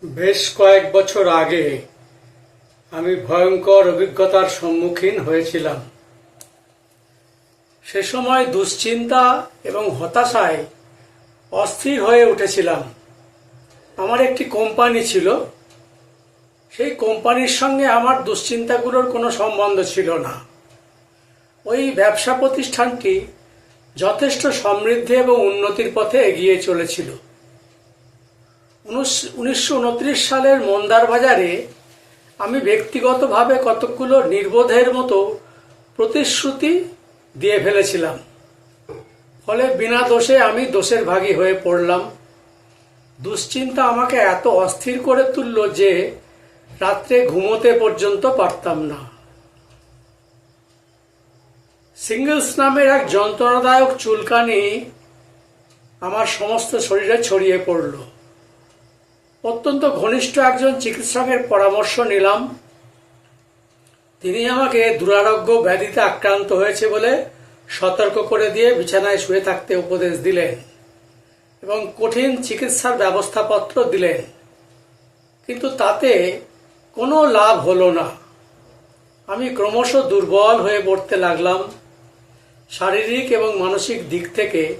বেশ কয়েক বছর আগে আমি ভয়ঙ্কর অভিজ্ঞতার সম্মুখীন হয়েছিলাম। সে সময় দুশ্চিন্তা এবং হতাশায় অস্থির হয়ে উঠেছিলাম। আমার একটি কোম্পানি ছিল, সেই কোম্পানির সঙ্গে আমার দুশ্চিন্তাগুলোর কোনো সম্বন্ধ ছিল না। ওই ব্যবসা প্রতিষ্ঠানটি যথেষ্ট সমৃদ্ধি এবং উন্নতির পথে এগিয়ে চলেছিল। 1929 সালের মন্দার বাজারে আমি ব্যক্তিগতভাবে কতকগুলো নির্বোধের মতো প্রতিশ্রুতি দিয়ে ফেলেছিলাম। ফলে বিনা দোষে আমি দোষের ভাগী হয়ে পড়লাম। দুশ্চিন্তা আমাকে এত অস্থির করে তুলল যে রাত্রে ঘুমোতে পর্যন্ত পারতাম না। সিঙ্গলস নামের এক যন্ত্রণাদায়ক চুলকানি আমার সমস্ত শরীরে ছড়িয়ে পড়ল। অত্যন্ত ঘনিষ্ঠ একজন চিকিৎসকের পরামর্শ নিলাম। তিনি আমাকে দুরারোগ্য ব্যাধিতে আক্রান্ত হয়েছে বলে সতর্ক করে দিয়ে বিছানায় শুয়ে থাকতে উপদেশ দিলেন এবং কঠিন চিকিৎসার ব্যবস্থাপত্র দিলেন। কিন্তু তাতে কোনো লাভ হলো না। আমি ক্রমশ দুর্বল হয়ে পড়তে লাগলাম। শারীরিক এবং মানসিক দিক থেকে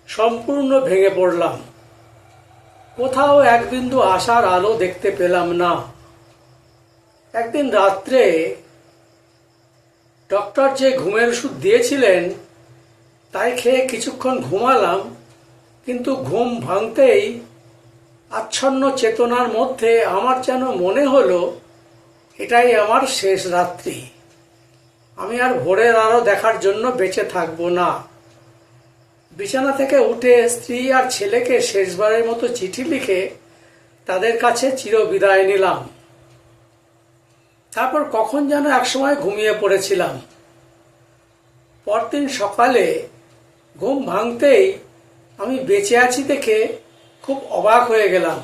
সম্পূর্ণ ভেঙে পড়লাম। কোথাও এক বিন্দু আশার আলো দেখতে পেলাম না। একদিন রাত্রে ডক্টর যে ঘুমের ওষুধ দিয়েছিলেন তাই খেয়ে কিছুক্ষণ ঘুমালাম, কিন্তু ঘুম ভাঙতেই আচ্ছন্ন চেতনার মধ্যে আমার যেন মনে হলো এটাই আমার শেষ রাত্রি। আমি আর ভোরের আলো দেখার জন্য বেঁচে থাকবো না। বিছানা থেকে উঠে স্ত্রী আর ছেলেকে শেষবারের মতো চিঠি লিখে তাদের কাছে চিরবিদায় নিলাম। তারপর কখন যেন একসময় ঘুমিয়ে পড়েছিলাম। পরদিন সকালে ঘুম ভাঙতেই আমি বেঁচে আছি দেখে খুব অবাক হয়ে গেলাম।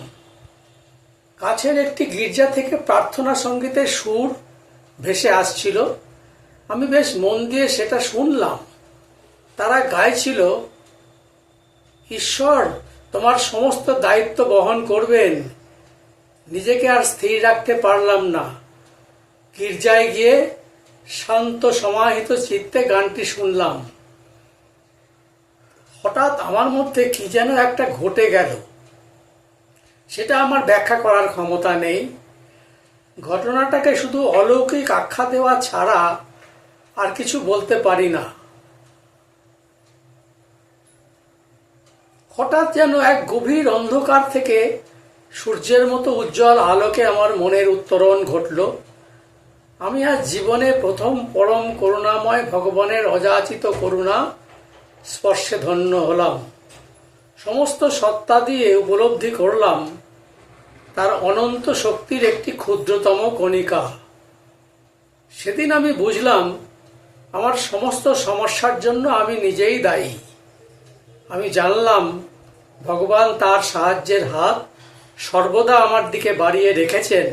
কাছের একটি গির্জা থেকে প্রার্থনা সঙ্গীতের সুর ভেসে আসছিল। আমি বেশ মন দিয়ে সেটা শুনলাম। তারা গাইছিল, ঈশ্বর তোমার সমস্ত দায়িত্ব বহন করবেন। নিজেকে আর স্থির রাখতে পারলাম না। গির্জায় গিয়ে শান্ত সমাহিত চিত্তে গানটি শুনলাম। হঠাৎ আমার মধ্যে কি যেন একটা ঘটে গেল। সেটা আমার ব্যাখ্যা করার ক্ষমতা নেই। ঘটনাটাকে শুধু অলৌকিক আখ্যা দেওয়া ছাড়া আর কিছু বলতে পারি না। হঠাৎ যেন এক গভীর অন্ধকার থেকে সূর্যের মতো উজ্জ্বল আলোকে আমার মনের উত্তরণ ঘটল। আমি আজ জীবনে প্রথম পরম করুণাময় ভগবানের অযাচিত করুণা স্পর্শে ধন্য হলাম। সমস্ত সত্তা দিয়ে উপলব্ধি করলাম তার অনন্ত শক্তির একটি ক্ষুদ্রতম কণিকা। সেদিন আমি বুঝলাম আমার সমস্ত সমস্যার জন্য আমি নিজেই দায়ী। আমি জানলাম ভগবান তার সাহায্যের হাত সর্বদা আমার দিকে বাড়িয়ে রেখেছেন।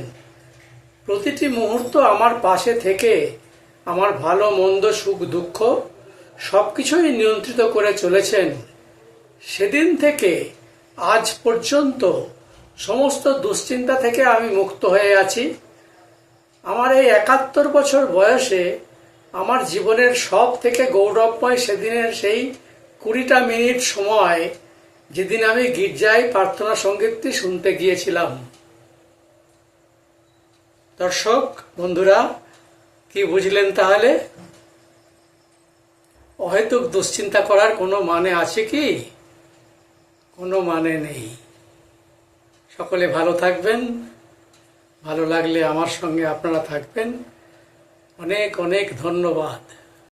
প্রতিটি মুহূর্ত আমার পাশে থেকে আমার ভালো মন্দ সুখ দুঃখ সবকিছুই নিয়ন্ত্রিত করে চলেছেন। সেদিন থেকে আজ পর্যন্ত সমস্ত দুশ্চিন্তা থেকে আমি মুক্ত হয়ে আছি। আমার এই 71 বছর বয়সে আমার জীবনের সব থেকে গৌরবময় সেদিনের সেই 20টা মিনিট সময়, যেদিন আমি গির্জায় প্রার্থনা সঙ্গীতটি শুনতে গিয়েছিলাম। দর্শক বন্ধুরা, কি বুঝলেন তাহলে? অহেতুক দুশ্চিন্তা করার কোনো মানে আছে কি? কোনো মানে নেই। সকলে ভালো থাকবেন। ভালো লাগলে আমার সঙ্গে আপনারা থাকবেন। অনেক অনেক ধন্যবাদ।